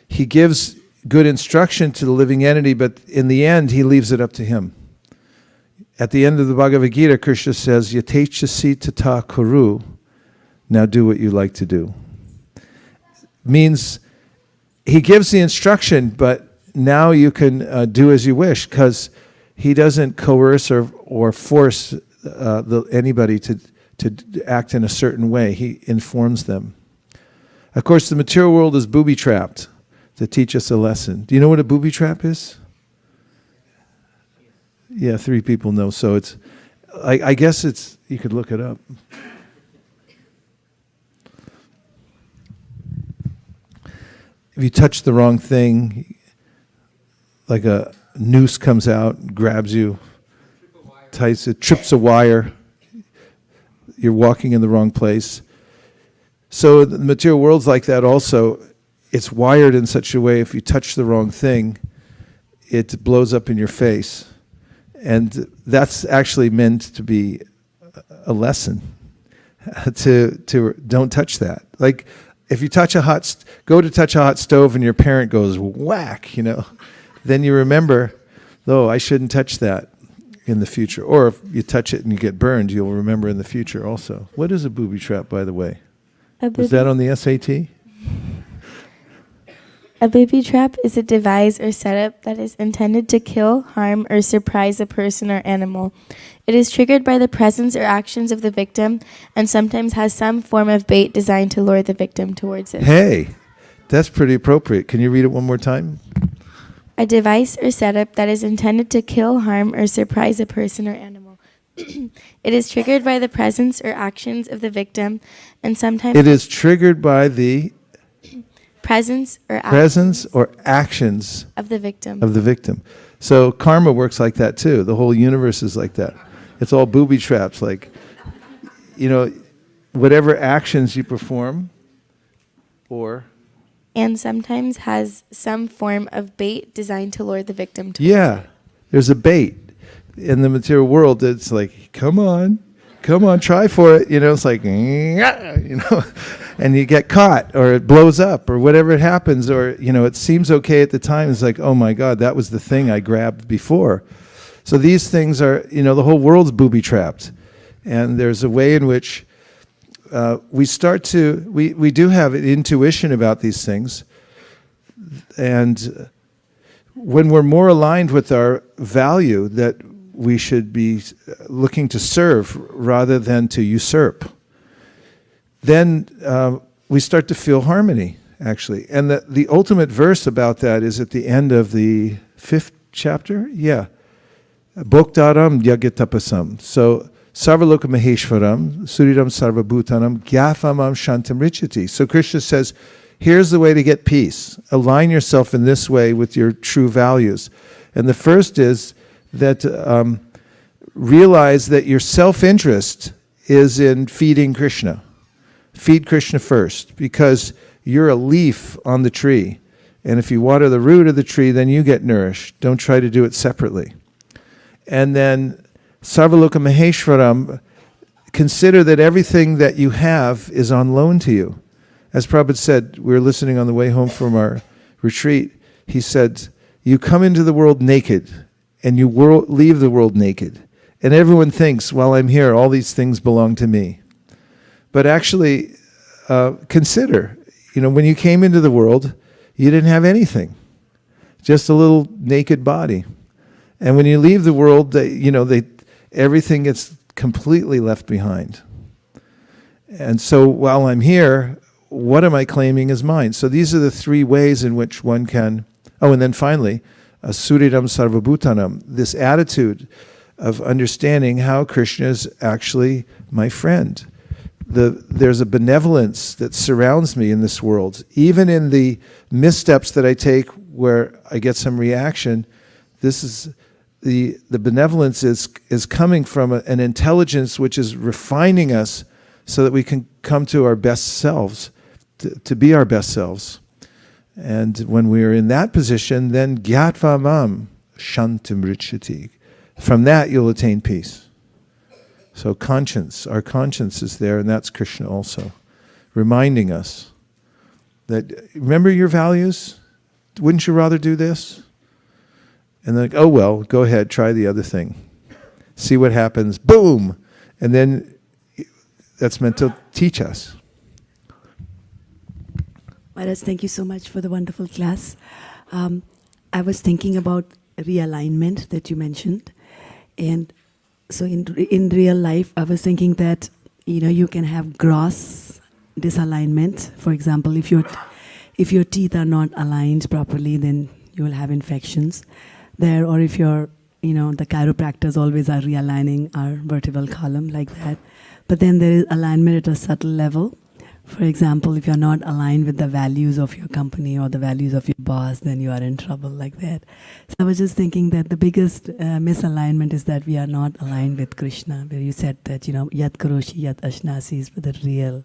he gives good instruction to the living entity, but in the end, he leaves it up to him. At the end of the Bhagavad Gita, Krishna says, Yatechasi tata kuru, now do what you like to do. Means he gives the instruction, but now you can do as you wish, because he doesn't coerce or force anybody to act in a certain way. He informs them. Of course, the material world is booby-trapped to teach us a lesson. Do you know what a booby trap is? Yeah, 3 people know. So it's, I guess it's, you could look it up. If you touch the wrong thing, like a noose comes out, grabs you, ties it, trips a wire, you're walking in the wrong place. So the material world's like that also. It's wired in such a way, if you touch the wrong thing, it blows up in your face. And that's actually meant to be a lesson, to don't touch that. Like, if you go to touch a hot stove and your parent goes whack, then you remember, oh, I shouldn't touch that in the future. Or if you touch it and you get burned, you'll remember in the future also. What is a booby trap, by the way? Was that on the SAT? A booby trap is a device or setup that is intended to kill, harm, or surprise a person or animal. It is triggered by the presence or actions of the victim and sometimes has some form of bait designed to lure the victim towards it. Hey, that's pretty appropriate. Can you read it one more time? A device or setup that is intended to kill, harm, or surprise a person or animal. It is triggered by the presence or actions of the victim and sometimes It is triggered by the presence or actions of the victim. of the victim. So karma works like that too. The whole universe is like that. It's all booby traps. Like, whatever actions you perform, or And sometimes has some form of bait designed to lure the victim towards yeah, there's a bait in the material world. It's like, come on, try for it. It's like, and you get caught, or it blows up, or whatever it happens, or it seems okay at the time. It's like, oh my God, that was the thing I grabbed before. So these things are, the whole world's booby trapped, and there's a way in which we do have an intuition about these things, and when we're more aligned with our value that we should be looking to serve rather than to usurp, then we start to feel harmony, actually. And the ultimate verse about that is at the end of the 5th chapter. Yeah. Bhoktaram yagatapasam. So, Sarvaloka Maheshwaram, Suriram Sarvabhutanam, Gyafamam Shantam Richati. So Krishna says, here's the way to get peace. Align yourself in this way with your true values. And the first is that realize that your self-interest is in feeding Krishna. Feed Krishna first, because you're a leaf on the tree. And if you water the root of the tree, then you get nourished. Don't try to do it separately. And then Sarvaloka Maheshwaram, consider that everything that you have is on loan to you. As Prabhupada said, we were listening on the way home from our retreat, he said, you come into the world naked, and you leave the world naked. And everyone thinks, while I'm here, all these things belong to me. But actually, consider, when you came into the world, you didn't have anything. Just a little naked body. And when you leave the world, everything gets completely left behind. And so while I'm here, what am I claiming as mine? So these are the 3 ways in which one can... Oh, and then finally, Suriram Sarvabhutanam, this attitude of understanding how Krishna is actually my friend. There's a benevolence that surrounds me in this world. Even in the missteps that I take where I get some reaction, this is... The benevolence is coming from an intelligence which is refining us so that we can come to our best selves, to be our best selves. And when we are in that position, then gyatva mam shantam richati. From that you'll attain peace. So our conscience is there, and that's Krishna also, reminding us that, remember your values? Wouldn't you rather do this? And they're like, oh, well, go ahead, try the other thing. See what happens. Boom! And then that's meant to teach us. Maharaj, thank you so much for the wonderful class. I was thinking about realignment that you mentioned. And so in real life, I was thinking that, you can have gross disalignment. For example, if your teeth are not aligned properly, then you will have infections there, or if the chiropractors always are realigning our vertebral column like that. But then there is alignment at a subtle level. For example, if you're not aligned with the values of your company or the values of your boss, then you are in trouble like that. So I was just thinking that the biggest misalignment is that we are not aligned with Krishna, where you said that, yat karoshi, yat ashnasi is for the real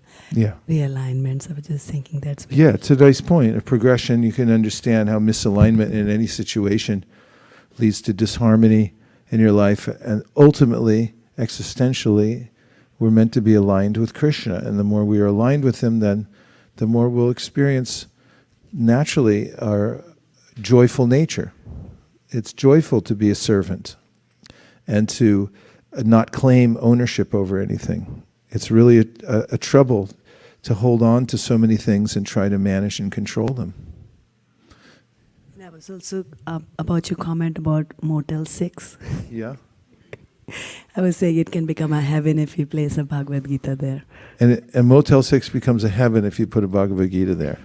realignment. So I was just thinking that's... Yeah, it's a nice point. A progression, you can understand how misalignment in any situation leads to disharmony in your life, and ultimately, existentially, we're meant to be aligned with Krishna, and the more we are aligned with Him, then the more we'll experience naturally our joyful nature. It's joyful to be a servant and to not claim ownership over anything. It's really a trouble to hold on to so many things and try to manage and control them. was also about your comment about Motel 6. Yeah. I was saying it can become a heaven if you place a Bhagavad Gita there. And Motel 6 becomes a heaven if you put a Bhagavad Gita there.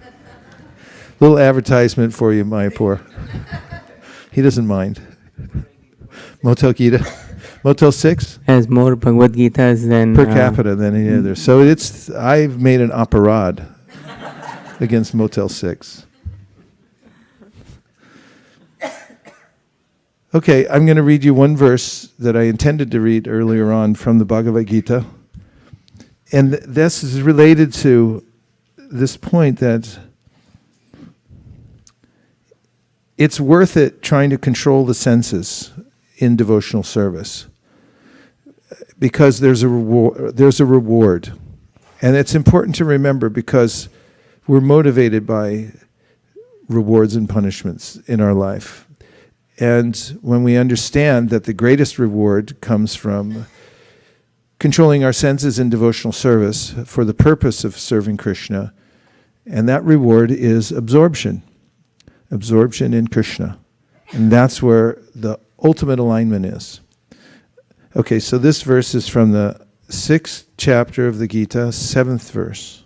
Little advertisement for you, Mayapur. He doesn't mind. Motel Gita. Motel 6? Has more Bhagavad Gitas than Per capita than any other. So I've made an aparad against Motel 6. Okay, I'm going to read you one verse that I intended to read earlier on from the Bhagavad Gita. And this is related to this point that it's worth it trying to control the senses in devotional service because there's a reward. And it's important to remember because we're motivated by rewards and punishments in our life. And when we understand that the greatest reward comes from controlling our senses in devotional service for the purpose of serving Krishna, and that reward is absorption in Krishna. And that's where the ultimate alignment is. Okay, so this verse is from the 6th chapter of the Gita, 7th verse.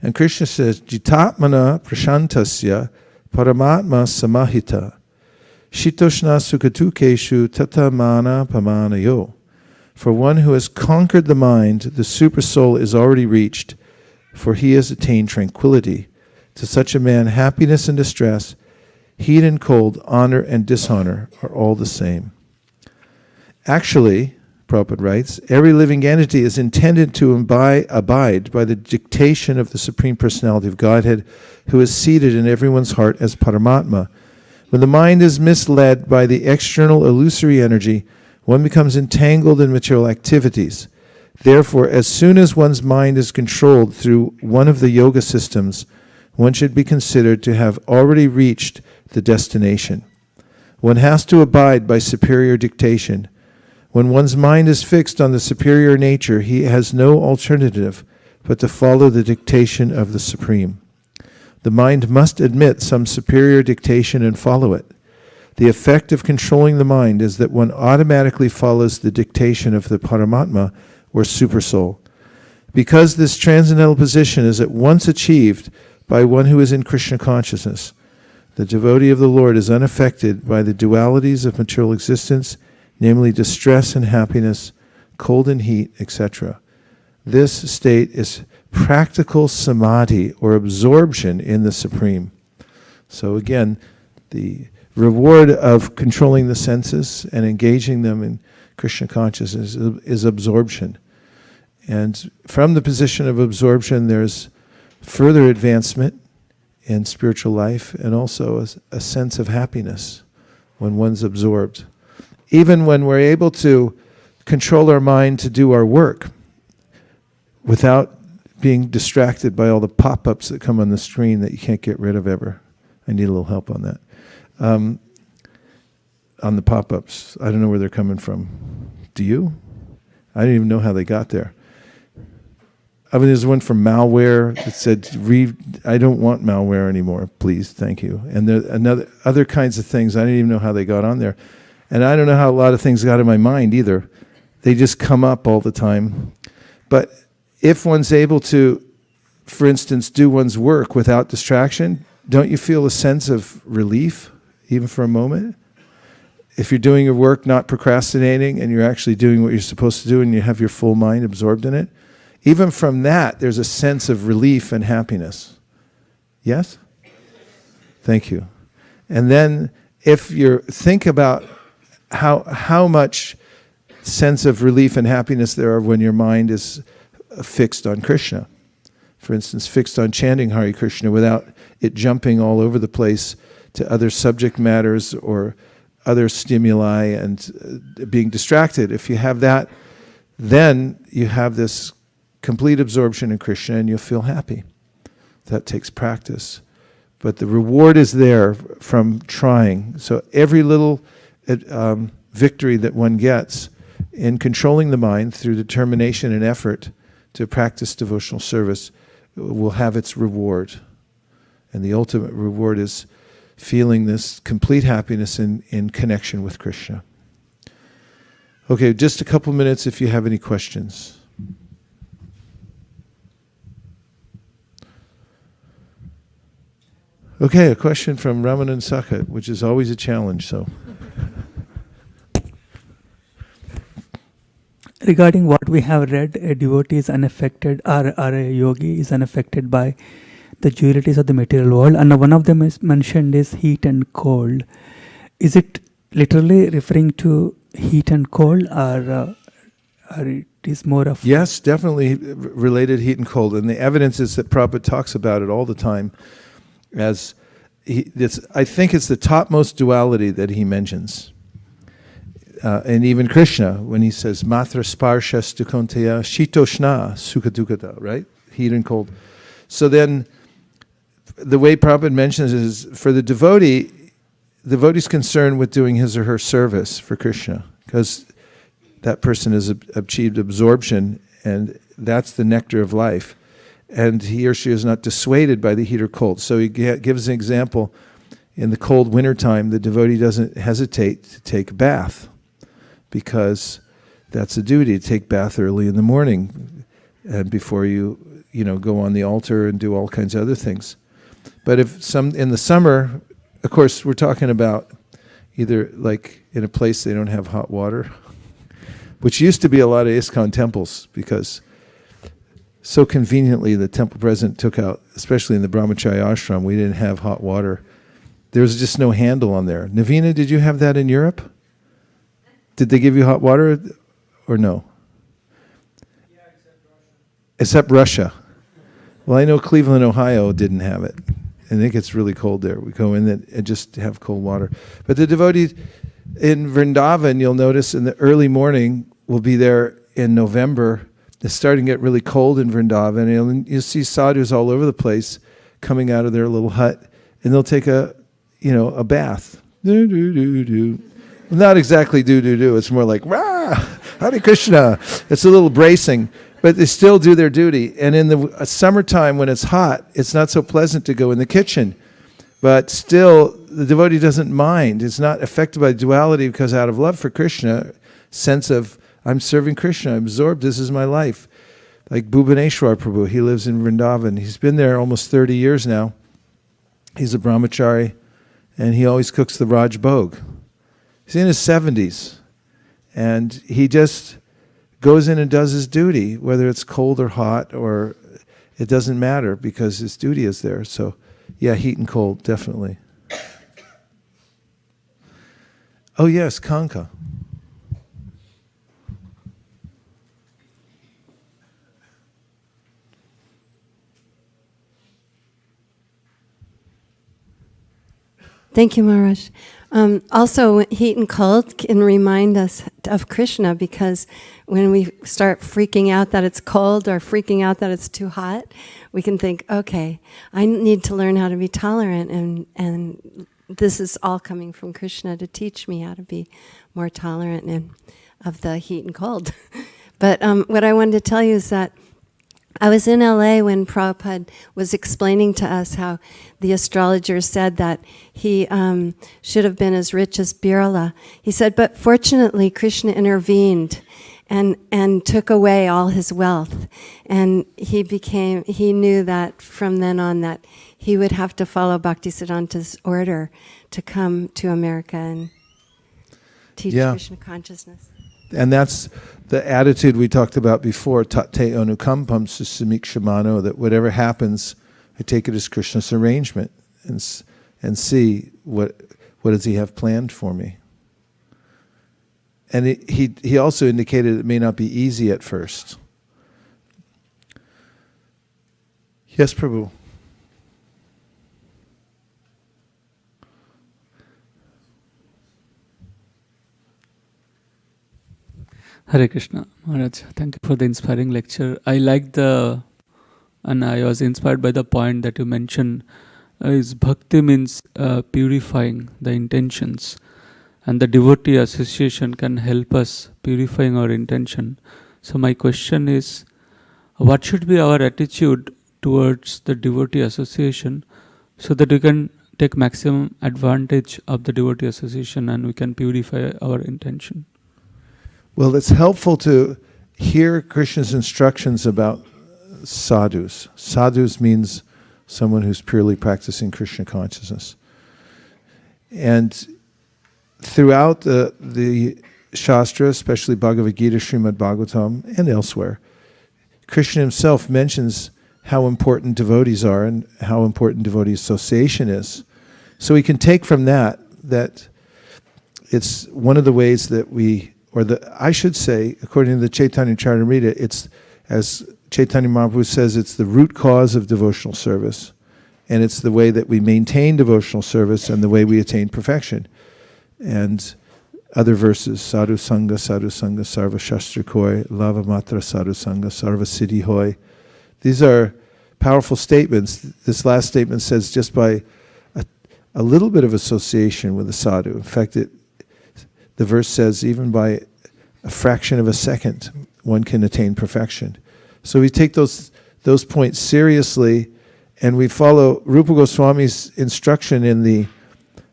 And Krishna says, Jitatmana prashantasya Paramatma samahita shitoshna sukatukeshu tatamana pamanayo. For one who has conquered the mind, the super soul is already reached, for he has attained tranquility. To such a man, happiness and distress, heat and cold, honor and dishonor are all the same. Actually, Prabhupada writes, every living entity is intended to abide by the dictation of the Supreme Personality of Godhead, who is seated in everyone's heart as Paramatma. When the mind is misled by the external illusory energy, one becomes entangled in material activities. Therefore, as soon as one's mind is controlled through one of the yoga systems, one should be considered to have already reached the destination. One has to abide by superior dictation. When one's mind is fixed on the superior nature, he has no alternative but to follow the dictation of the Supreme. The mind must admit some superior dictation and follow it. The effect of controlling the mind is that one automatically follows the dictation of the Paramatma or Supersoul. Because this transcendental position is at once achieved by one who is in Krishna consciousness, the devotee of the Lord is unaffected by the dualities of material existence, namely distress and happiness, cold and heat, etc. This state is practical samadhi or absorption in the Supreme. So again, the reward of controlling the senses and engaging them in Krishna consciousness is absorption. And from the position of absorption, there's further advancement in spiritual life and also a sense of happiness when one's absorbed. Even when we're able to control our mind to do our work without being distracted by all the pop-ups that come on the screen that you can't get rid of ever. I need a little help on that. On the pop-ups. I don't know where they're coming from. Do you? I didn't even know how they got there. I mean, there's one from malware that said, I don't want malware anymore, please, thank you. And there other kinds of things, I didn't even know how they got on there. And I don't know how a lot of things got in my mind either. They just come up all the time. But if one's able to, for instance, do one's work without distraction, don't you feel a sense of relief, even for a moment? If you're doing your work, not procrastinating, and you're actually doing what you're supposed to do and you have your full mind absorbed in it, even from that, there's a sense of relief and happiness. Yes? Thank you. And then if you think about how much sense of relief and happiness there are when your mind is fixed on Krishna. For instance, fixed on chanting Hare Krishna without it jumping all over the place to other subject matters or other stimuli and being distracted. If you have that, then you have this complete absorption in Krishna and you'll feel happy. That takes practice. But the reward is there from trying. So every little victory that one gets in controlling the mind through determination and effort to practice devotional service will have its reward. And the ultimate reward is feeling this complete happiness in connection with Krishna. Okay, just a couple minutes if you have any questions. Okay, a question from Ramanan Sakat, which is always a challenge, so. Regarding what we have read, a devotee is unaffected, or a yogi is unaffected by the dualities of the material world, and one of them is mentioned is heat and cold. Is it literally referring to heat and cold, or it is more of... Yes, definitely related heat and cold, and the evidence is that Prabhupada talks about it all the time as, I think it's the topmost duality that he mentions. And even Krishna, when he says, Matra sparsha stukonteya shitoshna sukadukata, right? Heat and cold. So then, the way Prabhupada mentions it is, for the devotee's concerned with doing his or her service for Krishna, because that person has achieved absorption, and that's the nectar of life. And he or she is not dissuaded by the heat or cold. So he gives an example. In the cold wintertime, the devotee doesn't hesitate to take a bath, because that's a duty, to take bath early in the morning and before you go on the altar and do all kinds of other things. But if in the summer, of course, we're talking about either like in a place they don't have hot water, which used to be a lot of ISKCON temples, because so conveniently the temple president took out, especially in the brahmacharya ashram, we didn't have hot water. There was just no handle on there. Navina, did you have that in Europe? Did they give you hot water or no? Yeah, except Russia. Well, I know Cleveland, Ohio didn't have it. I think it's really cold there. We go in and just have cold water. But the devotees in Vrindavan, you'll notice in the early morning, will be there in November. It's starting to get really cold in Vrindavan. And you'll see sadhus all over the place coming out of their little hut, and they'll take a bath. Do, do, do, do. Not exactly do. It's more like, rah, Hare Krishna. It's a little bracing, but they still do their duty. And in the summertime when it's hot, it's not so pleasant to go in the kitchen. But still, the devotee doesn't mind. It's not affected by duality, because out of love for Krishna, sense of, I'm serving Krishna, I'm absorbed, this is my life. Like Bhubaneswar Prabhu, he lives in Vrindavan. He's been there almost 30 years now. He's a brahmachari, and he always cooks the Raj Bhog. He's in his 70s, and he just goes in and does his duty, whether it's cold or hot, or it doesn't matter, because his duty is there. So, yeah, heat and cold, definitely. Oh, yes, Kanka. Thank you, Maharaj. Also, heat and cold can remind us of Krishna, because when we start freaking out that it's cold or freaking out that it's too hot, we can think, okay, I need to learn how to be tolerant, and this is all coming from Krishna to teach me how to be more tolerant and of the heat and cold. But what I wanted to tell you is that I was in LA when Prabhupada was explaining to us how the astrologer said that he should have been as rich as Birla. He said, but fortunately Krishna intervened and took away all his wealth. And he knew that from then on that he would have to follow Bhaktisiddhanta's order to come to America and teach Krishna consciousness. And that's the attitude we talked about before, tate anukampam susamikshamano, that whatever happens, I take it as Krishna's arrangement and see what does he have planned for me. And he also indicated it may not be easy at first. Yes, Prabhu. Hare Krishna, Maharaj. Thank you for the inspiring lecture. I liked and I was inspired by the point that you mentioned, is bhakti means purifying the intentions, and the devotee association can help us purifying our intention. So my question is, what should be our attitude towards the devotee association so that we can take maximum advantage of the devotee association and we can purify our intention? Well, it's helpful to hear Krishna's instructions about sadhus. Sadhus means someone who's purely practicing Krishna consciousness. And throughout the Shastra, especially Bhagavad Gita, Srimad Bhagavatam, and elsewhere, Krishna himself mentions how important devotees are and how important devotee association is. So we can take from that it's one of the ways that I should say, according to the Chaitanya Charitamrita, it's, as Chaitanya Mahaprabhu says, it's the root cause of devotional service. And it's the way that we maintain devotional service and the way we attain perfection. And other verses, Sadhu Sangha, Sarva Shastra Koi, Lava Matra Sadhu Sangha, Sarva Siddhi Hoy. These are powerful statements. This last statement says just by a little bit of association with a sadhu. In fact, the verse says even by a fraction of a second, one can attain perfection. So we take those points seriously, and we follow Rupa Goswami's instruction in the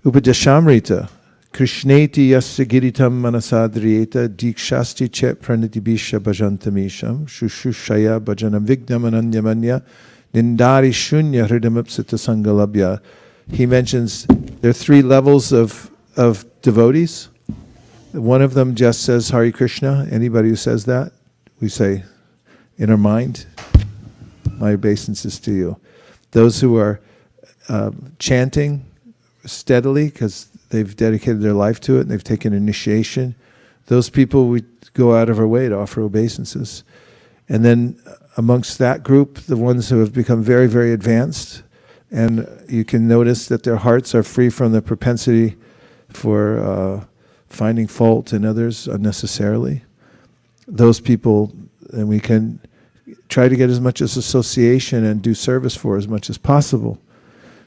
Upadeshamrita. Krishneti yasya giritam manasadriyeta dikshasti chet pranitibisha bhajantamisham shushushaya bhajanam vignam ananyamanya nindari shunya hridamapsita sangalabhya. He mentions there are 3 levels of devotees. One of them just says Hare Krishna. Anybody who says that, we say in our mind, my obeisances to you. Those who are chanting steadily because they've dedicated their life to it and they've taken initiation, those people we go out of our way to offer obeisances. And then amongst that group, the ones who have become very, very advanced, and you can notice that their hearts are free from the propensity for finding fault in others unnecessarily. Those people, and we can try to get as much as association and do service for as much as possible.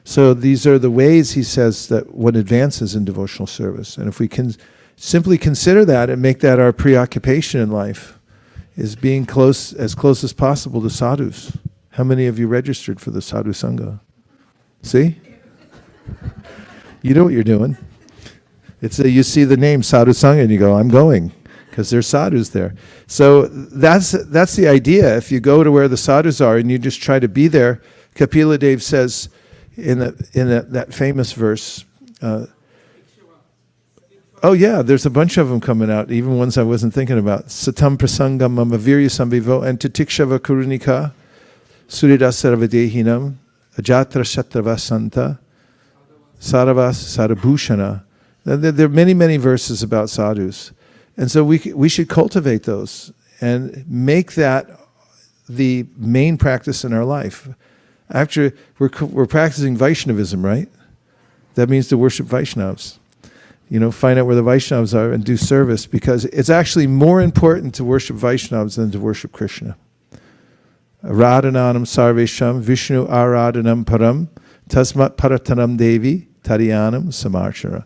So these are the ways, he says, that one advances in devotional service. And if we can simply consider that and make that our preoccupation in life, is being as close as possible to sadhus. How many of you registered for the Sadhu Sangha? See? You know what you're doing. You see the name Sadhu Sangha and you go, I'm going, because there's sadhus there. So that's the idea. If you go to where the sadhus are and you just try to be there, Kapila Dev says in that famous verse, oh yeah, there's a bunch of them coming out, even ones I wasn't thinking about. Satam prasangam mama virya samvivo and titikshava kurunika suridasaravadehinam ajatra shatravasanta saravas sarabhushana. There are many, many verses about sadhus. And so we should cultivate those and make that the main practice in our life. Actually, we're practicing Vaishnavism, right? That means to worship Vaishnavas. Find out where the Vaishnavas are and do service, because it's actually more important to worship Vaishnavas than to worship Krishna. Aradhananam sarvesham Vishnu aradhanam param tasmat paratanam devi tariyanam samarchara.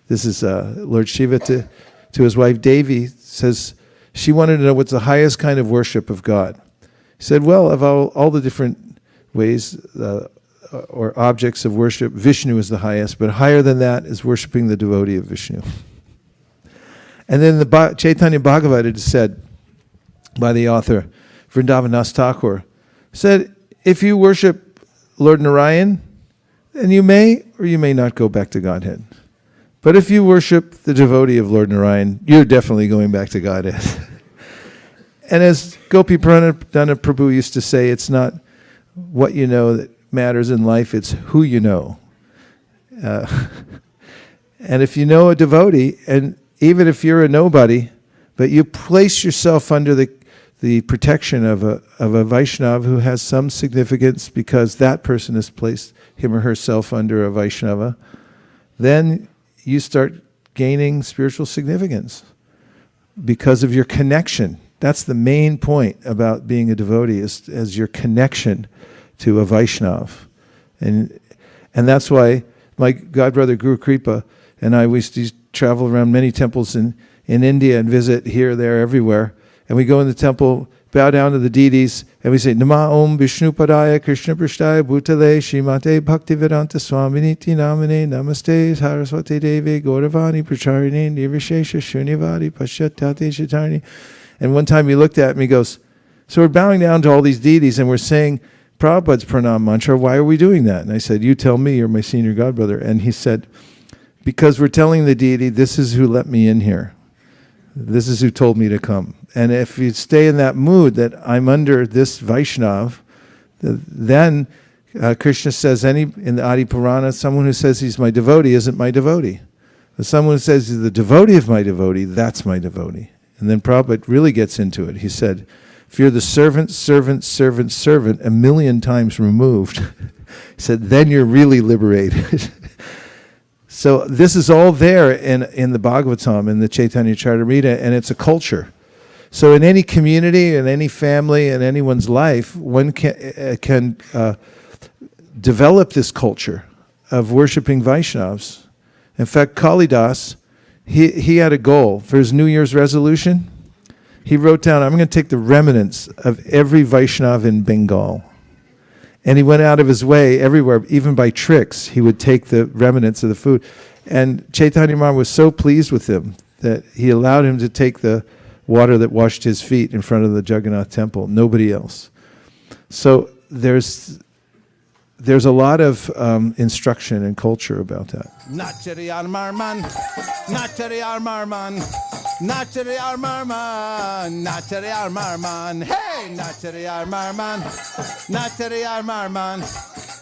This is Lord Shiva to his wife Devi, says she wanted to know what's the highest kind of worship of God. He said, well, of all the different ways or objects of worship, Vishnu is the highest, but higher than that is worshiping the devotee of Vishnu. And then the Chaitanya Bhagavata is said by the author, Vrindavan Thakur, said, if you worship Lord Narayan, then you may or you may not go back to Godhead. But if you worship the devotee of Lord Narayan, you're definitely going back to Godhead. And as Gopi Pranadana Prabhu used to say, it's not what you know that matters in life, it's who you know. And if you know a devotee, and even if you're a nobody, but you place yourself under the protection of a Vaishnava who has some significance because that person has placed him or herself under a Vaishnava, then you start gaining spiritual significance because of your connection. That's the main point about being a devotee, is as your connection to a Vaishnav. And that's why my godbrother Guru Kripa and I used to travel around many temples in India and visit here, there, everywhere. And we go in the temple bow down to the deities, and we say, Nama Om Vishnu Padaya Krishna Prishtaya Bhutale Shrimate Bhaktivedanta Swaminiti Namane Namaste Saraswati Devi Gauravani Pracharini Nirvishesha Shunyavadi Paschatyate Chatarni. And one time he looked at me, he goes, so we're bowing down to all these deities and we're saying Prabhupada's pranam mantra. Why are we doing that? And I said, you tell me, you're my senior godbrother. And he said, because we're telling the deity, this is who let me in here. This is who told me to come. And if you stay in that mood that I'm under this Vaishnav, then Krishna says in the Adi Purana, someone who says he's my devotee isn't my devotee. But someone who says he's the devotee of my devotee, that's my devotee. And then Prabhupada really gets into it. He said, if you're the servant, servant, servant, servant, 1,000,000 times removed, he said, then you're really liberated. So this is all there in the Bhagavatam, in the Chaitanya Charitamrita, and it's a culture. So in any community, in any family, in anyone's life, one can develop this culture of worshiping Vaishnavas. In fact, Kalidas, he had a goal for his New Year's resolution. He wrote down, I'm going to take the remnants of every Vaishnav in Bengal. And he went out of his way everywhere, even by tricks, he would take the remnants of the food. And Chaitanya Mahaprabhu was so pleased with him that he allowed him to take the water that washed his feet in front of the Jagannath temple, nobody else. So there's a lot of instruction and culture about that. Nachariyar Marman, Nachariyar Marman, Nachariyar Marman, Nachariyar Marman, hey, Nachariyar Marman, Nachariyar Marman,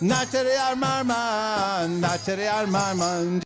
Nachariyar Marman, Nachariyar Marman.